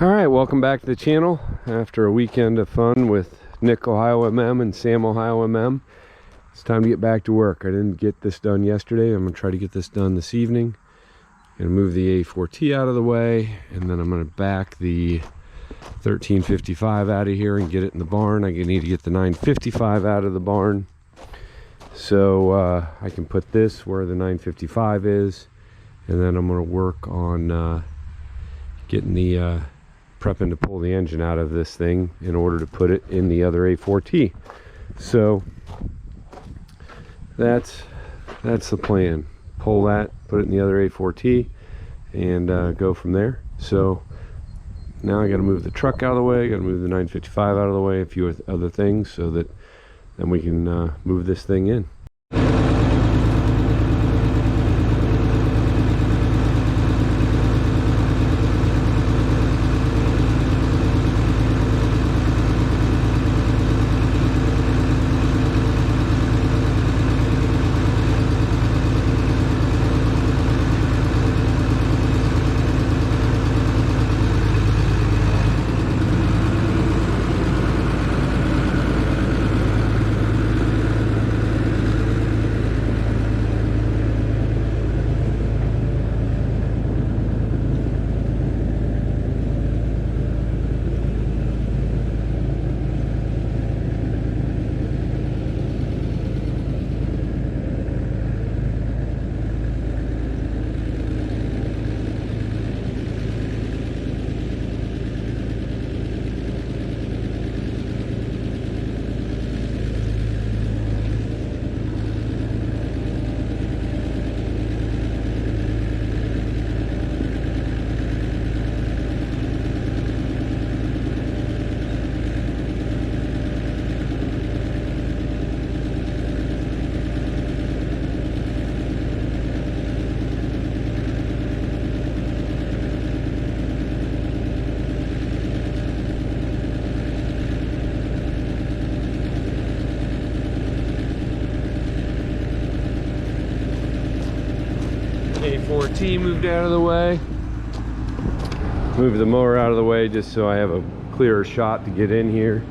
All right, welcome back to the channel after a weekend of fun with Nick Ohio MM and Sam Ohio MM. It's time to get back to work. I didn't get this done yesterday. I'm gonna try to get this done this evening. Gonna move the A4T out of the way, and then I'm gonna back the 1355 out of here and get it in the barn. I need to get the 955 out of the barn so I can put this where the 955 is, and then I'm gonna work on getting the prepping to pull the engine out of this thing in order to put it in the other A4T. So that's the plan. Pull that, put it in the other A4T, and go from there. So now I got to move the truck out of the way. I got to move the 955 out of the way, a few other things, so that then we can move this thing in. A4T moved out of the way. Move the mower out of the way just so I have a clearer shot to get in here.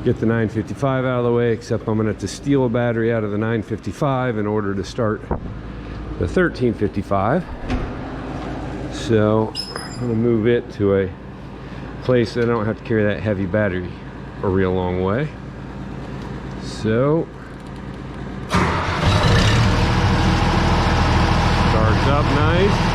Get the 955 out of the way, except I'm gonna have to steal a battery out of the 955 in order to start the 1355. So I'm gonna move it to a place that I don't have to carry that heavy battery a real long way. So up nice.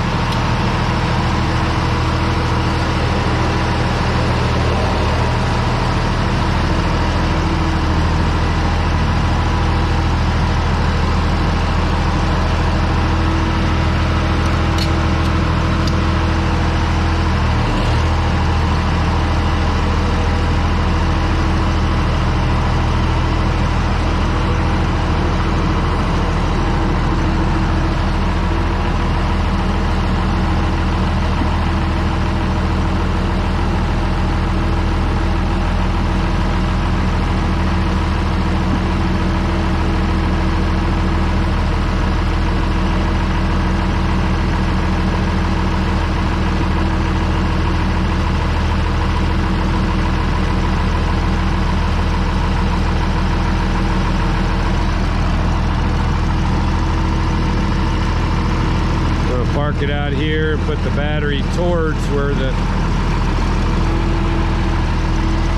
Park it out here, put the battery towards where the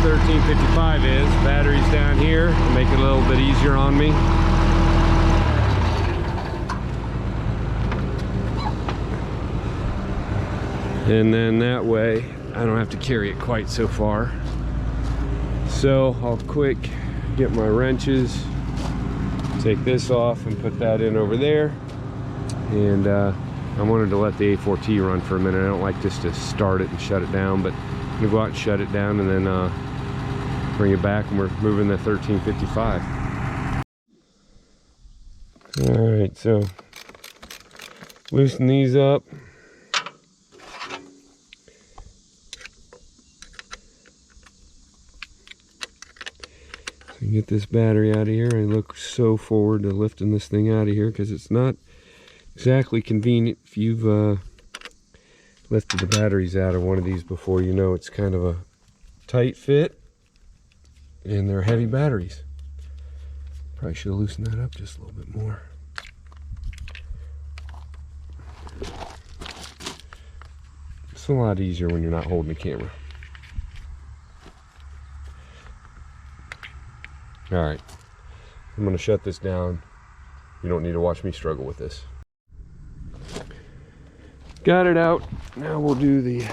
1355 is. Battery's down here, make it a little bit easier on me. And then that way I don't have to carry it quite so far. So I'll quick get my wrenches, take this off and put that in over there. And I wanted to let the A4T run for a minute. I don't like just to start it and shut it down, but I'm gonna go out and shut it down and then bring it back, and we're moving the 1355. All right, so loosen these up. So get this battery out of here. I look so forward to lifting this thing out of here because it's not exactly convenient if you've lifted the batteries out of one of these before, you know it's kind of a tight fit, and they're heavy batteries. Probably should have loosened that up just a little bit more. It's a lot easier when you're not holding the camera. All right, I'm gonna shut this down. You don't need to watch me struggle with this. Got it out. Now we'll do the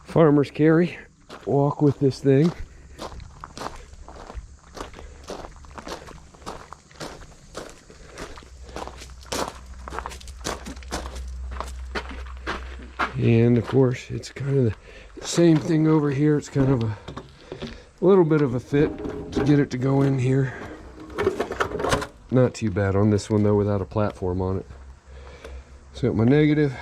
farmer's carry. Walk with this thing. And of course, it's kind of the same thing over here. It's kind of a little bit of a fit to get it to go in here. Not too bad on this one though, without a platform on it. So got my negative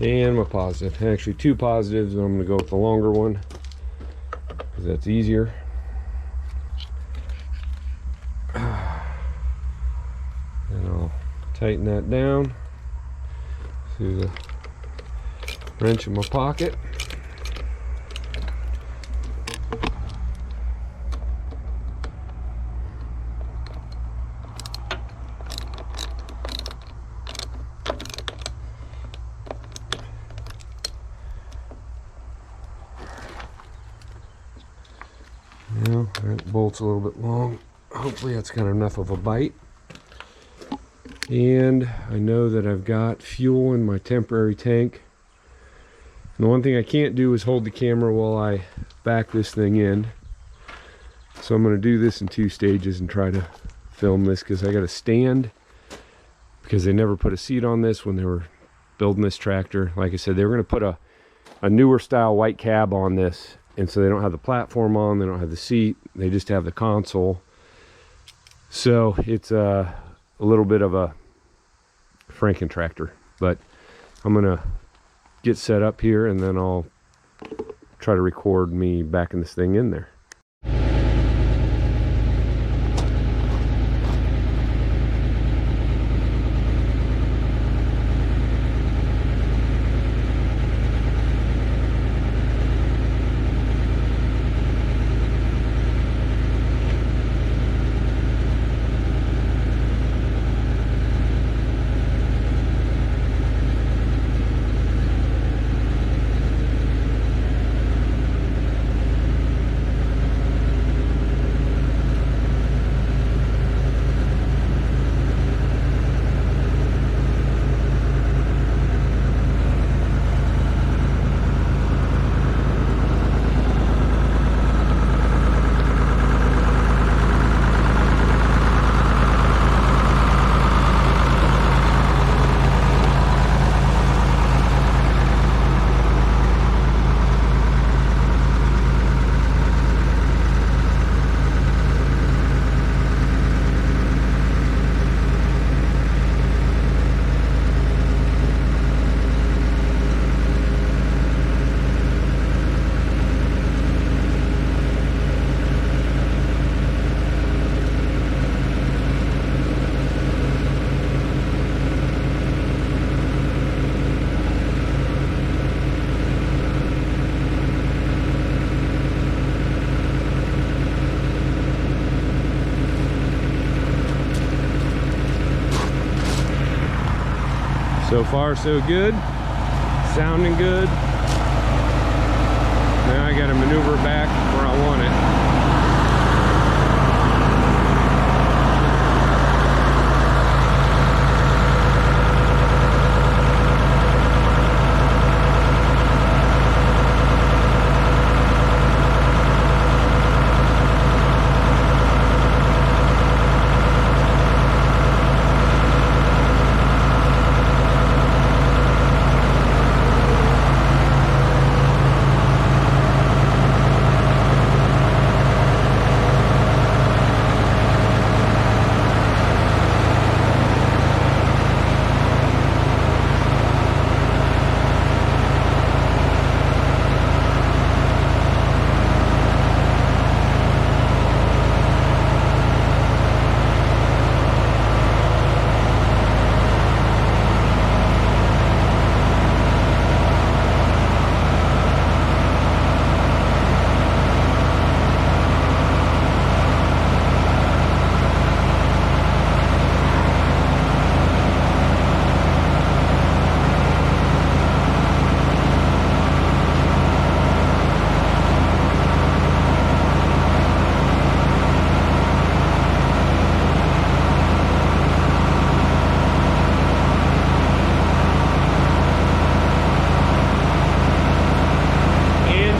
and my positive. Actually 2 positives, and I'm going to go with the longer one because that's easier. And I'll tighten that down through the wrench in my pocket. Now, that bolt's a little bit long. Hopefully that's got enough of a bite. And I know that I've got fuel in my temporary tank. And the one thing I can't do is hold the camera while I back this thing in. So I'm going to do this in 2 stages and try to film this, because I got a stand, because they never put a seat on this when they were building this tractor. Like I said, they were going to put a newer style white cab on this, and so they don't have the platform on, they don't have the seat, they just have the console. So it's a little bit of a Franken tractor, but I'm gonna get set up here and then I'll try to record me backing this thing in there. So far so good, sounding good. Now I gotta maneuver back where I want it.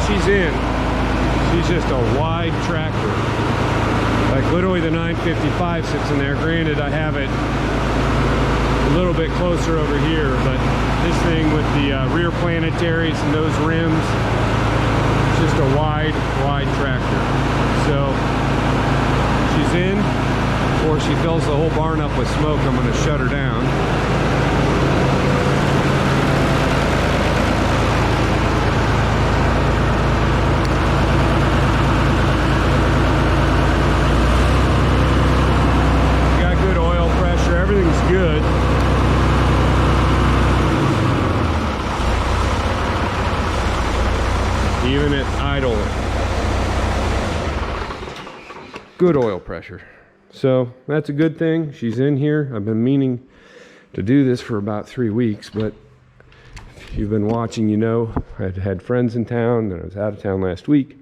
she's in. She's just a wide tractor. Like literally the 955 sits in there. Granted, I have it a little bit closer over here, but this thing with the rear planetaries and those rims, it's just a wide tractor. So she's in. Before she fills the whole barn up with smoke, I'm going to shut her down. Got good oil pressure. Everything's good. Even at idle. Good oil pressure. So that's a good thing. She's in here. I've been meaning to do this for about 3 weeks, but if you've been watching, you know I had friends in town, and I was out of town last week.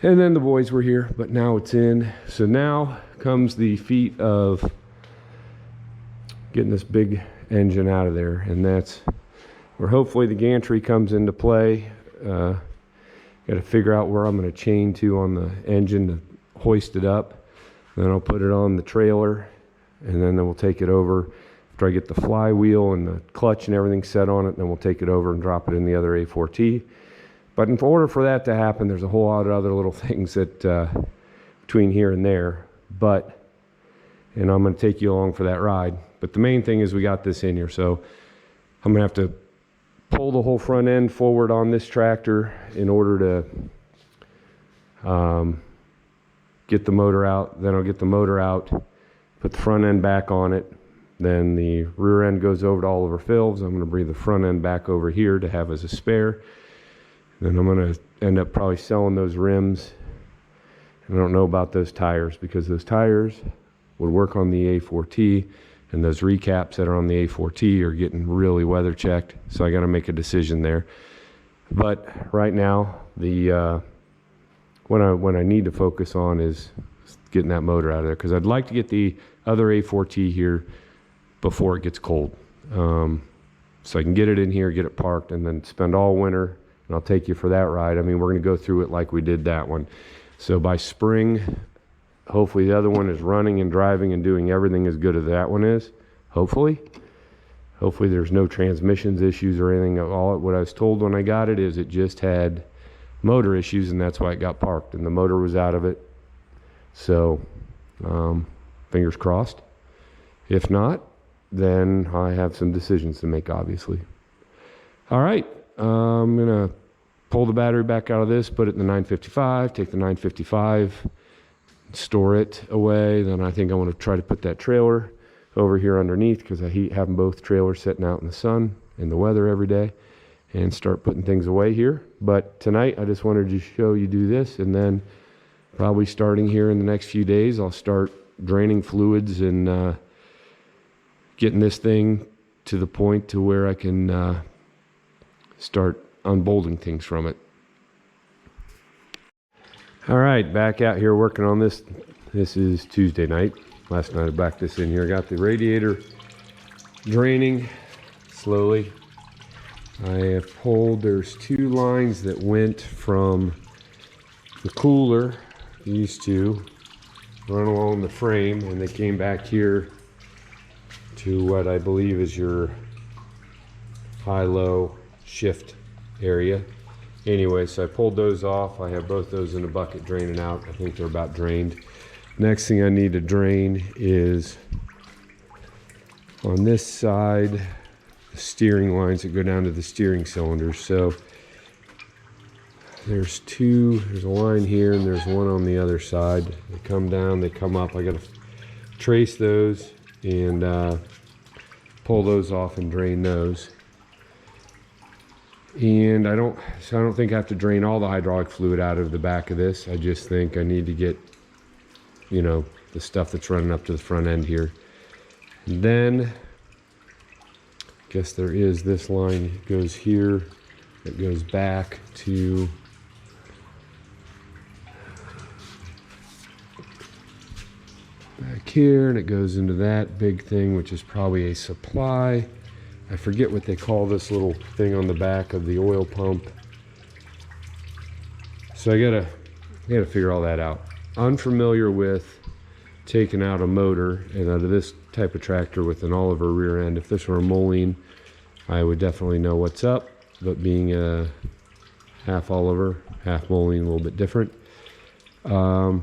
And then the boys were here, but now it's in. So now comes the feat of getting this big engine out of there, and that's where hopefully the gantry comes into play. Got to figure out where I'm going to chain to on the engine to hoist it up. Then I'll put it on the trailer, and then we'll take it over after I get the flywheel and the clutch and everything set on it. Then we'll take it over and drop it in the other A4T. But in order for that to happen, there's a whole lot of other little things that between here and there. And I'm going to take you along for that ride. But the main thing is we got this in here, so I'm going to have to pull the whole front end forward on this tractor in order to get the motor out. Then I'll get the motor out, put the front end back on it. Then the rear end goes over to Oliver Phil's. I'm going to bring the front end back over here to have as a spare. Then I'm going to end up probably selling those rims. And I don't know about those tires, because those tires would work on the A4T, and those recaps that are on the A4T are getting really weather checked. So I got to make a decision there. But right now, what I need to focus on is getting that motor out of there, because I'd like to get the other A4T here before it gets cold, so I can get it in here, get it parked, and then spend all winter. And I'll take you for that ride. I mean, we're going to go through it like we did that one. So by spring, hopefully the other one is running and driving and doing everything as good as that one is. Hopefully there's no transmissions issues or anything. All what I was told when I got it is it just had motor issues, and that's why it got parked, and the motor was out of it. So fingers crossed. If not, then I have some decisions to make, obviously. All right, I'm gonna pull the battery back out of this, put it in the 955, take the 955, store it away. Then I think I want to try to put that trailer over here underneath, because I hate having both trailers sitting out in the sun and the weather every day, and start putting things away here. But tonight I just wanted to show you do this, and then probably starting here in the next few days I'll start draining fluids and getting this thing to the point to where I can start unbolting things from it. All right, back out here working on this. This is Tuesday night. Last night I backed this in here, got the radiator draining slowly. I have pulled, there's two lines that went from the cooler, these two, run along the frame, and they came back here to what I believe is your high-low shift area. Anyway, so I pulled those off. I have both those in a bucket draining out. I think they're about drained. Next thing I need to drain is on this side, the steering lines that go down to the steering cylinders. So there's a line here and there's one on the other side. They come down, they come up. I got to trace those and pull those off and drain those. And I don't think I have to drain all the hydraulic fluid out of the back of this. I just think I need to get, you know, the stuff that's running up to the front end here. And then I guess there is this line that goes here, that goes back to back here, and it goes into that big thing, which is probably a supply. I forget what they call this little thing on the back of the oil pump. So I gotta figure all that out. Unfamiliar with taking out a motor and out of this type of tractor with an Oliver rear end. If this were a Moline, I would definitely know what's up, but being a half Oliver, half Moline, a little bit different. I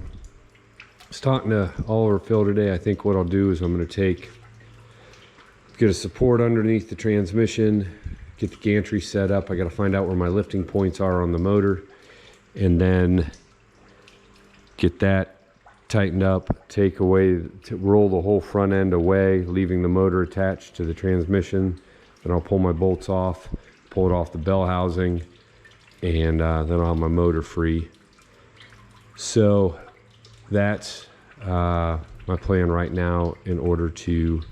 was talking to Oliver Phil today. I think what I'll do is I'm going to get a support underneath the transmission, get the gantry set up. I got to find out where my lifting points are on the motor, and then get that tightened up, roll the whole front end away, leaving the motor attached to the transmission. Then I'll pull my bolts off, pull it off the bell housing, and then I'll have my motor free. So that's my plan right now in order to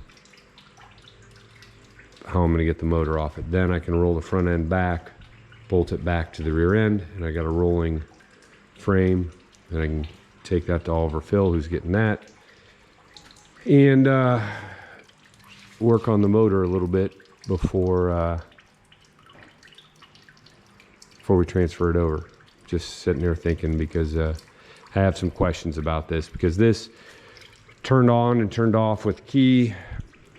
how I'm going to get the motor off it. Then I can roll the front end back, bolt it back to the rear end, and I got a rolling frame, and I can take that to Oliver Phil, who's getting that, and work on the motor a little bit before we transfer it over. Just sitting there thinking, because I have some questions about this, because this turned on and turned off with key,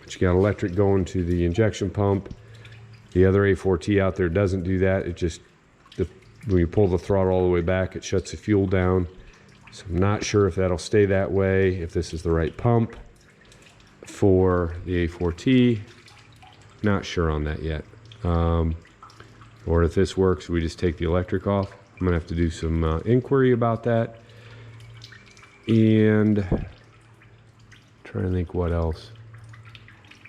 but you got electric going to the injection pump. The other A4T out there doesn't do that. It just, when you pull the throttle all the way back, it shuts the fuel down. So I'm not sure if that'll stay that way, if this is the right pump for the A4T. Not sure on that yet. Or if this works, we just take the electric off. I'm gonna have to do some inquiry about that. And trying to think what else.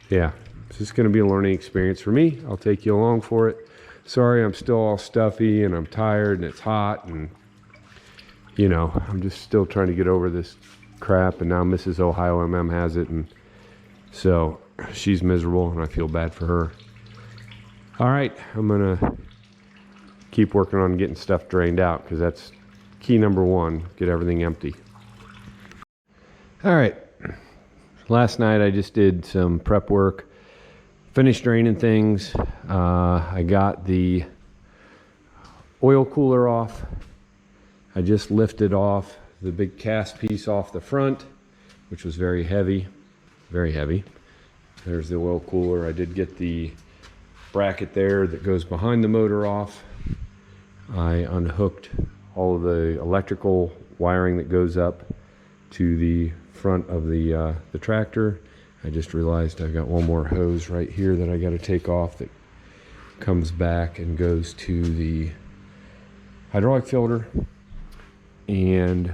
Yeah, this is gonna be a learning experience for me. I'll take you along for it. Sorry, I'm still all stuffy and I'm tired and it's hot, and you know, I'm just still trying to get over this crap, and now Mrs. Ohio MM has it, and so she's miserable and I feel bad for her. All right, I'm gonna keep working on getting stuff drained out, because that's key number one, get everything empty. All right, last night I just did some prep work, finished draining things. I got the oil cooler off. I just lifted off the big cast piece off the front, which was very heavy, very heavy. There's the oil cooler. I did get the bracket there that goes behind the motor off. I unhooked all of the electrical wiring that goes up to the front of the tractor. I just realized I've got one more hose right here that I got to take off that comes back and goes to the hydraulic filter. And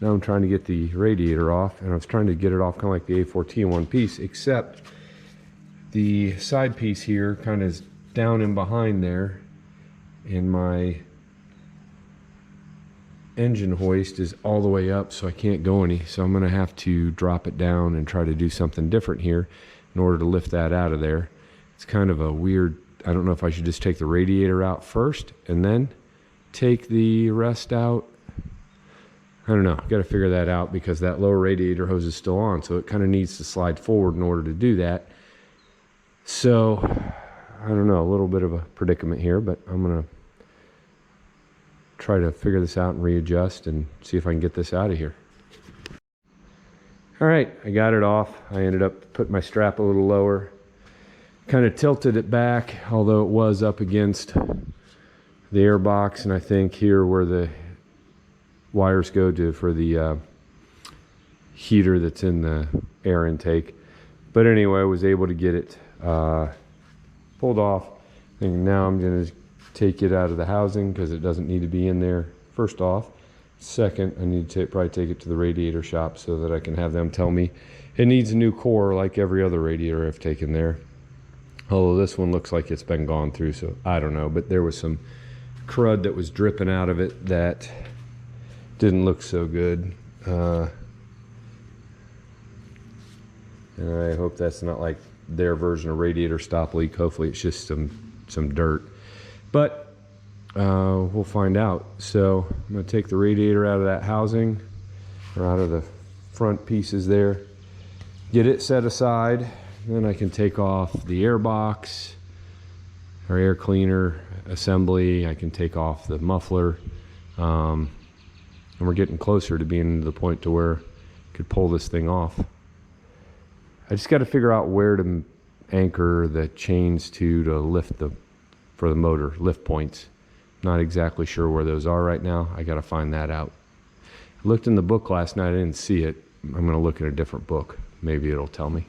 now I'm trying to get the radiator off, and I was trying to get it off kind of like the A4T in one piece, except the side piece here kind of is down in behind there, and my engine hoist is all the way up, so I can't go any. So I'm going to have to drop it down and try to do something different here in order to lift that out of there. It's kind of a weird, I don't know if I should just take the radiator out first and then take the rest out. I don't know, got to figure that out, because that lower radiator hose is still on, so it kind of needs to slide forward in order to do that. So I don't know, a little bit of a predicament here, but I'm gonna try to figure this out and readjust and see if I can get this out of here. All right, I got it off. I ended up putting my strap a little lower, kind of tilted it back, although it was up against the air box, and I think here where the wires go to for the heater that's in the air intake. But anyway, I was able to get it pulled off. And now I'm going to take it out of the housing, because it doesn't need to be in there, first off. Second, I need to probably take it to the radiator shop so that I can have them tell me it needs a new core like every other radiator I've taken there. Although this one looks like it's been gone through, so I don't know. But there was some crud that was dripping out of it that didn't look so good. And I hope that's not like their version of radiator stop leak. Hopefully it's just some dirt. But we'll find out. So I'm going to take the radiator out of that housing, or out of the front pieces there, get it set aside. Then I can take off the air box or air cleaner assembly. I can take off the muffler, And we're getting closer to being to the point to where I could pull this thing off. I just got to figure out where to anchor the chains to lift for the motor lift points. Not exactly sure where those are right now. I got to find that out. I looked in the book last night. I didn't see it. I'm going to look at a different book. Maybe it'll tell me.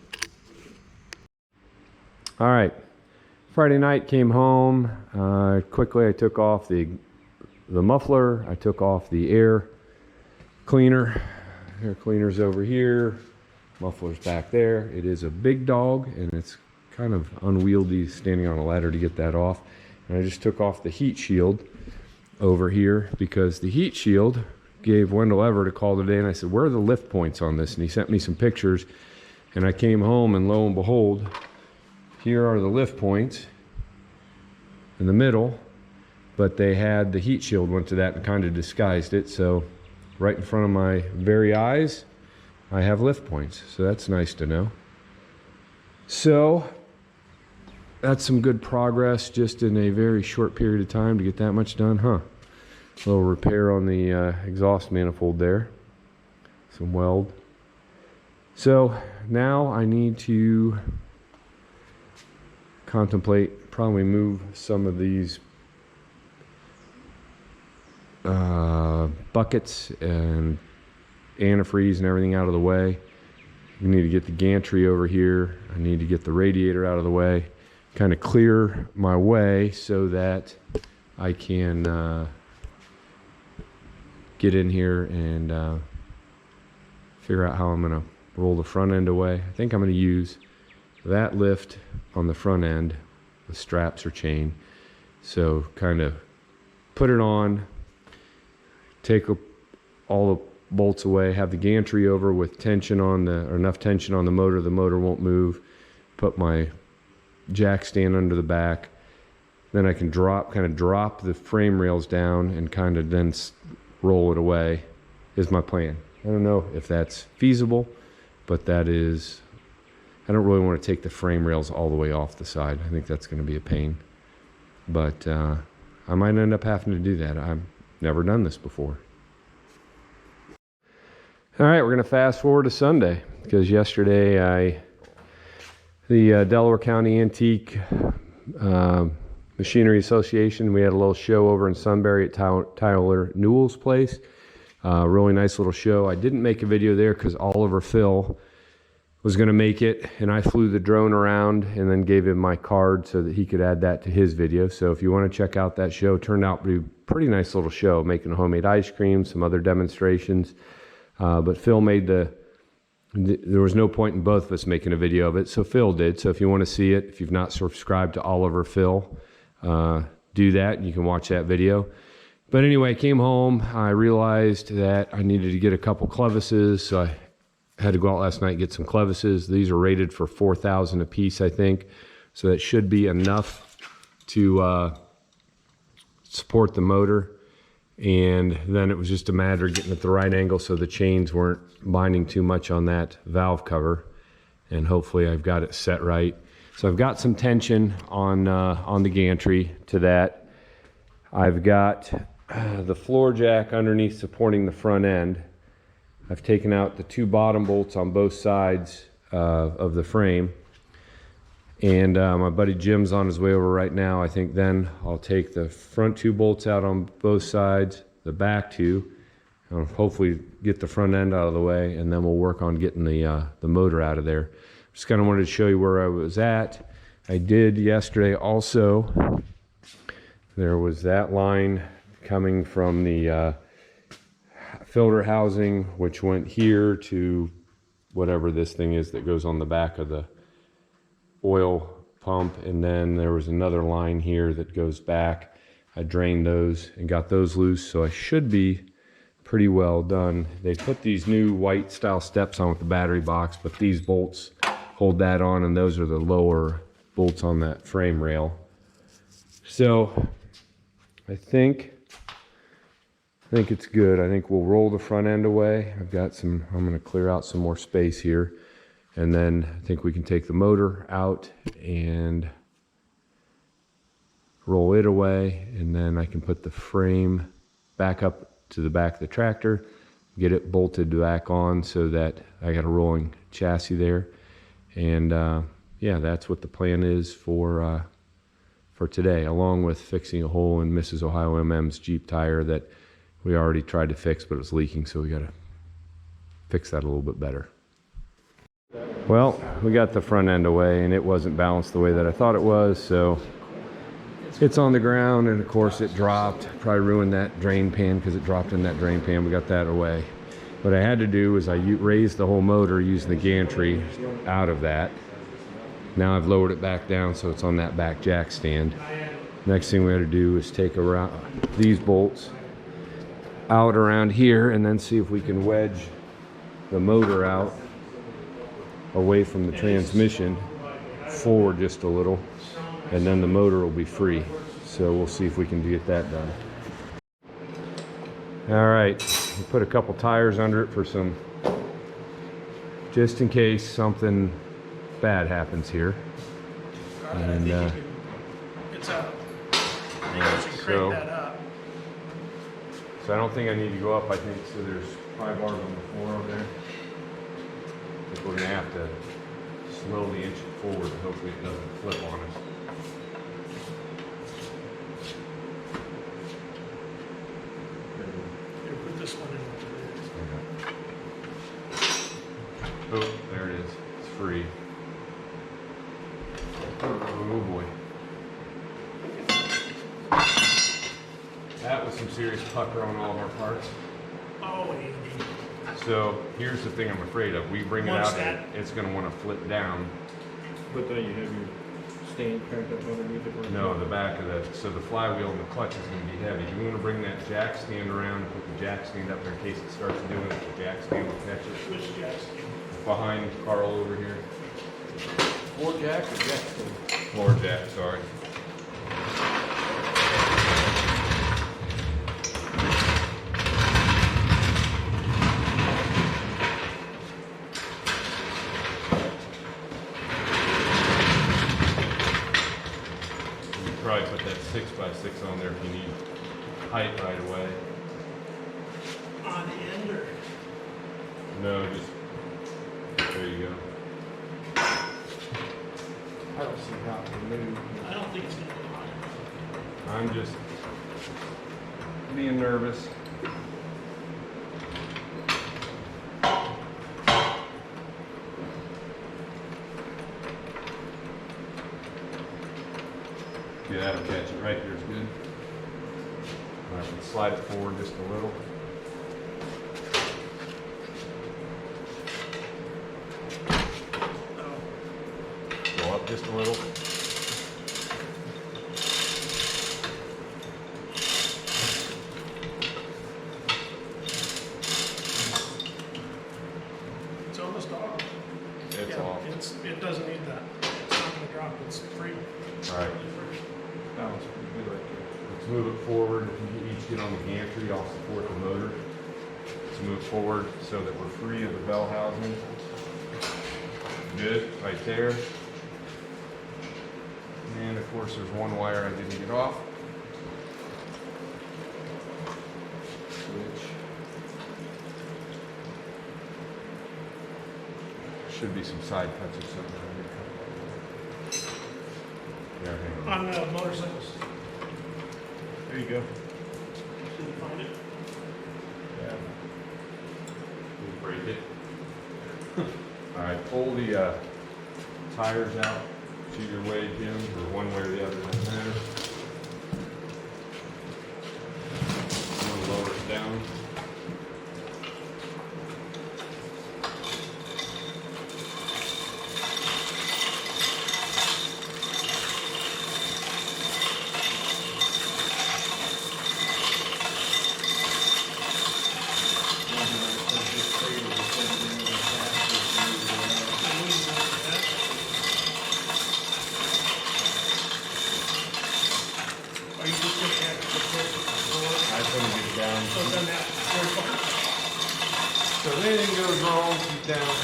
All right. Friday night, came home. Quickly, I took off the muffler. I took off the air cleaner. Air cleaner's over here. Muffler's back there. It is a big dog, and it's kind of unwieldy standing on a ladder to get that off. And I just took off the heat shield over here because the heat shield gave Wendell Everett a call today, and I said, where are the lift points on this? And he sent me some pictures, and I came home, and lo and behold, here are the lift points in the middle, but they had the heat shield went to that and kind of disguised it. So right in front of my very eyes, I have lift points. So that's nice to know. So that's some good progress just in a very short period of time to get that much done, huh? A little repair on the exhaust manifold there. Some weld. So now I need to contemplate, probably move some of these buckets and antifreeze and everything out of the way. We need to get the gantry over here. I need to get the radiator out of the way, kind of clear my way so that I can get in here and figure out how I'm going to roll the front end away. I think I'm going to use that lift on the front end with straps or chain. So kind of put it on, take all the bolts away, have the gantry over with tension on or enough tension on the motor won't move, put my jack stand under the back, then I can kind of drop the frame rails down and kind of then roll it away is my plan. I don't know if that's feasible, but that is, I don't really want to take the frame rails all the way off the side. I think that's going to be a pain, but I might end up having to do that. I've never done this before. All right, we're going to fast forward to Sunday because yesterday the Delaware County Antique Machinery Association, we had a little show over in Sunbury at Tyler Newell's place. Really nice little show. I didn't make a video there because Oliver Phil was going to make it, and I flew the drone around and then gave him my card so that he could add that to his video. So if you want to check out that show, it turned out to be a pretty nice little show, making homemade ice cream, some other demonstrations. But Phil made there was no point in both of us making a video of it, so Phil did. So if you want to see it, if you've not subscribed to Oliver Phil, do that, and you can watch that video. But anyway, I came home, I realized that I needed to get a couple clevises, so I had to go out last night and get some clevises. These are rated for 4,000 a piece, I think, so that should be enough to support the motor. And then it was just a matter of getting at the right angle so the chains weren't binding too much on that valve cover, and hopefully I've got it set right. So I've got some tension on the gantry to that. I've got the floor jack underneath supporting the front end. I've taken out the two bottom bolts on both sides of the frame, and my buddy Jim's on his way over right now. I think then I'll take the front two bolts out on both sides, the back two, and hopefully get the front end out of the way, and then we'll work on getting the motor out of there. Just kind of wanted to show you where I was at. I did yesterday also. There was that line coming from the filter housing, which went here to whatever this thing is that goes on the back of the oil pump, and then there was another line here that goes back. I drained those and got those loose, so I should be pretty well done. They put these new white style steps on with the battery box, but these bolts hold that on, and those are the lower bolts on that frame rail. So I think it's good. I think we'll roll the front end away. I'm going to clear out some more space here, and then I think we can take the motor out and roll it away, and then I can put the frame back up to the back of the tractor, get it bolted back on so that I got a rolling chassis there. And yeah, that's what the plan is for today, along with fixing a hole in Mrs. Ohio MM's Jeep tire that we already tried to fix, but it's leaking, so we got to fix that a little bit better. Well, we got the front end away, and it wasn't balanced the way that I thought it was, so it's on the ground, and of course it dropped. Probably ruined that drain pan because it dropped in that drain pan. We got that away. What I had to do was I raised the whole motor using the gantry out of that. Now I've lowered it back down so it's on that back jack stand. Next thing we had to do is take around these bolts out around here and then see if we can wedge the motor out away from the transmission forward just a little, and then the motor will be free. So we'll see if we can get that done. All right, we put a couple tires under it for some, just in case something bad happens here. And it's up. I think you can crank that up. So I don't think I need to go up. I think so. There's 5 bars on the floor over there. I think we're gonna have to slowly inch it forward. Hopefully it doesn't flip on us. Here, put this one in. Oh, there it is. It's free. Oh boy. That was some serious pucker on all of our parts. Oh, Andy. So here's the thing I'm afraid of. We bring it out and it's going to want to flip down. But then you have your stand cranked up underneath it? No, the back of the, so the flywheel and the clutch is going to be heavy. Do we want to bring that jack stand around and put the jack stand up there in case it starts doing it? The jack stand will catch it. Which jack stand? Behind Carl over here. Floor jack or jack stand? Floor jack, sorry. Probably put that 6x6 on there if you need height right away. On end or? No, just there you go. I don't see how it can move. I don't think it's going to be high. I'm just being nervous. Yeah, that'll catch it right there. It's good. All right, let's slide it forward just a little. Go up just a little. It's almost off. It's off. It doesn't need that. It's not going to drop. It's free. All right. Balance pretty good right there. Let's move it forward. If you each get on the gantry, I'll support the motor. Let's move forward so that we're free of the bell housing. Good, right there. And of course there's one wire I didn't get off. Which should be some side cuts or something. Yeah, hang on. On the motorcycles. There you go. Did you find it? Yeah. We'll break it. All right, pull the tires out. Shoot your way, Jim, or one way or the other, doesn't matter. I'm gonna lower it down. Are you just going to have to put the floor? I couldn't get it down. So then that floor. So if anything goes wrong, keep down.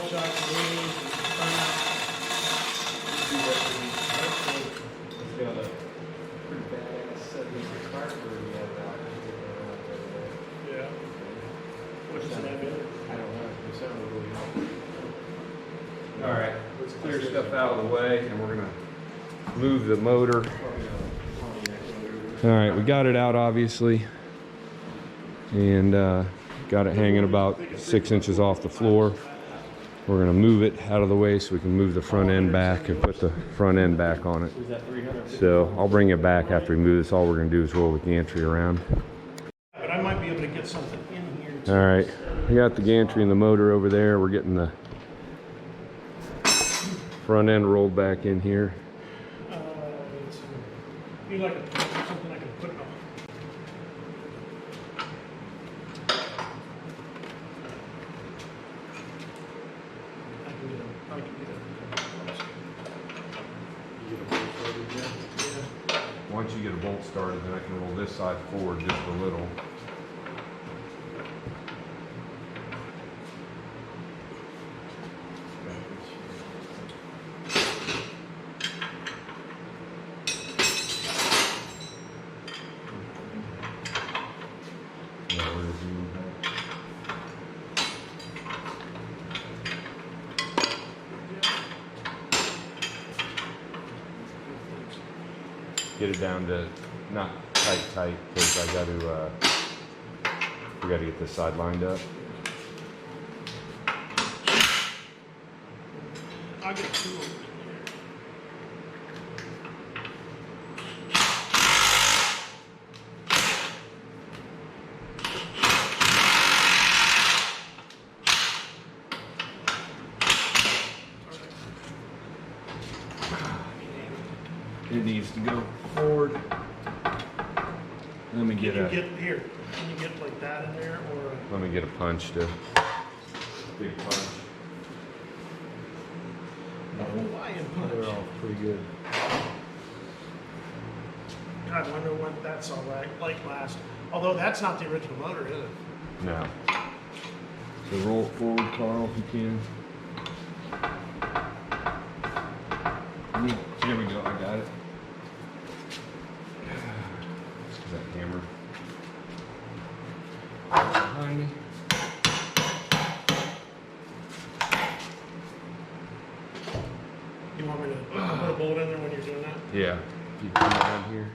shot, lean, burnout. It's got a pretty badass 76 Hartford we had out. Yeah. What does it have in it? I don't know. It sounded really hot. All right, let's clear stuff out of the way, and we're gonna move the motor. All right, we got it out obviously, and got it hanging about 6 inches off the floor. We're gonna move it out of the way so we can move the front end back and put the front end back on it. So I'll bring it back after we move this. All we're gonna do is roll the gantry around. But I might be able to get something in here too. All right, we got the gantry and the motor over there. We're getting the front end rolled back in here. Let's see. You like something I can put on? I can get it. Once you get a bolt started, then I can roll this side forward just a little. Get it down to not tight because I got to we got to get this side lined up. I'll get two of them in It needs to go forward. Let me there. get Can a you get here? Can you get like that in there, or? let me get a punch to big punch. A Hawaiian punch. They're all pretty good. I wonder what that's all like last. Although that's not the original motor, is it? No. So roll it forward, Carl, if you can. There we go. I got it. Is that hammer behind me? You want me to put a bolt in there when you're doing that? Yeah. If you come down here.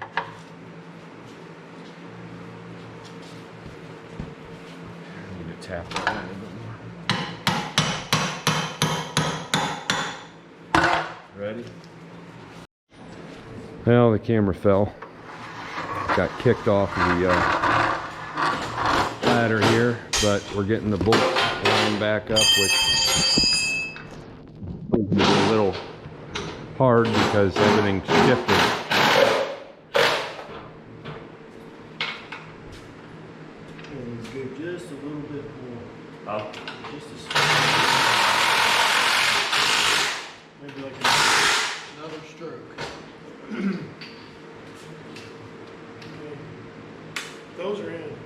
I need to tap that a little bit more. Ready? Well, the camera fell. Got kicked off the ladder here, but we're getting the bolt line back up, which is a little hard because everything's shifted. Let's go just a little bit more. Up. Just a maybe like another stroke. Those are in.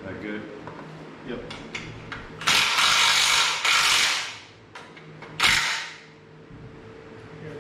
That good? Yep. Here.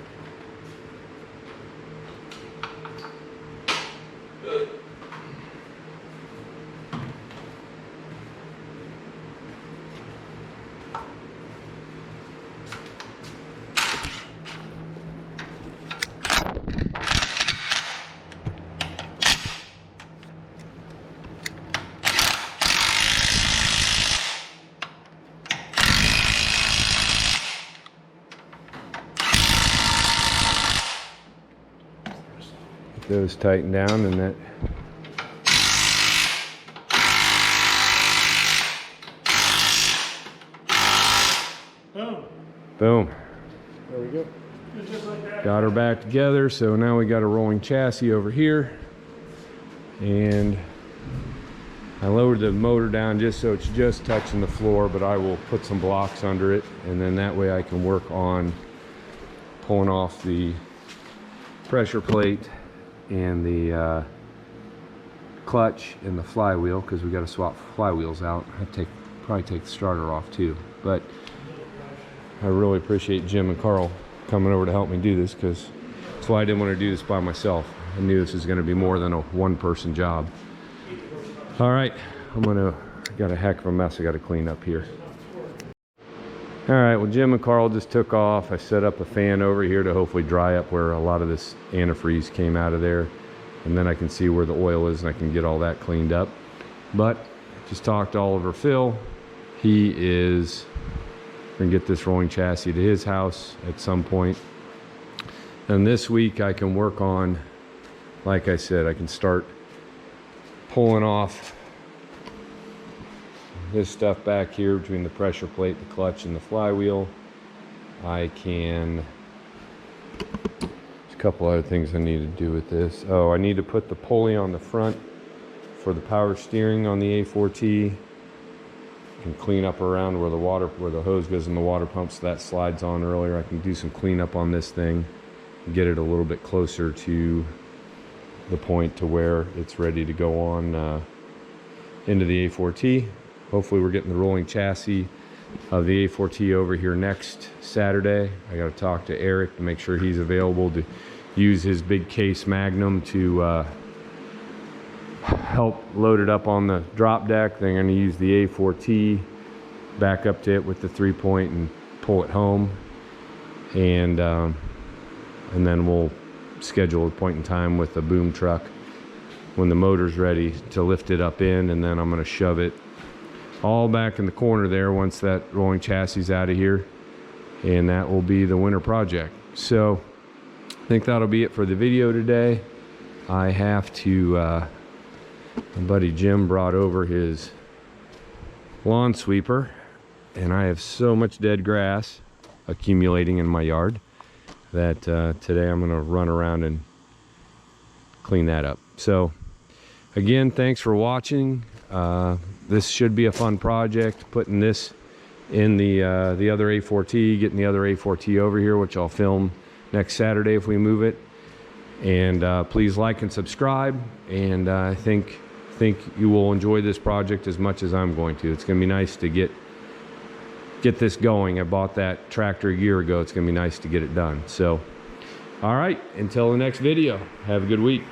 Those tighten down and that. Boom. Boom. There we go. It's just like that. Got her back together, so now we got a rolling chassis over here. And I lowered the motor down just so it's just touching the floor, but I will put some blocks under it, and then that way I can work on pulling off the pressure plate and the clutch and the flywheel, because we got to swap flywheels out. I probably take the starter off too, but I really appreciate Jim and Carl coming over to help me do this, because that's why I didn't want to do this by myself. I knew this was going to be more than a one-person job. All right, got a heck of a mess I got to clean up here. All right, well, Jim and Carl just took off. I set up a fan over here to hopefully dry up where a lot of this antifreeze came out of there. And then I can see where the oil is and I can get all that cleaned up. But just talked to Oliver Phil. He is going to get this rolling chassis to his house at some point. And this week I can work on, like I said, I can start pulling off this stuff back here between the pressure plate, the clutch, and the flywheel. I can, there's a couple other things I need to do with this. Oh, I need to put the pulley on the front for the power steering on the A4T. Can clean up around where the hose goes in the water pump, so that slides on earlier. I can do some cleanup on this thing, get it a little bit closer to the point to where it's ready to go on into the A4T. Hopefully we're getting the rolling chassis of the A4T over here next Saturday. I got to talk to Eric to make sure he's available to use his big case Magnum to help load it up on the drop deck. They're going to use the A4T, back up to it with the 3-point and pull it home. And then we'll schedule a point in time with the boom truck when the motor's ready to lift it up in, and then I'm going to shove it all back in the corner there once that rolling chassis is out of here, and that will be the winter project. So I think that'll be it for the video today. I have to my buddy Jim brought over his lawn sweeper, and I have so much dead grass accumulating in my yard that today I'm going to run around and clean that up. So again, thanks for watching. This should be a fun project, putting this in the other A4T, getting the other A4T over here, which I'll film next Saturday if we move it. And please like and subscribe, and I think you will enjoy this project as much as I'm going to. It's going to be nice to get this going. I bought that tractor a year ago. It's going to be nice to get it done. So all right, until the next video, have a good week.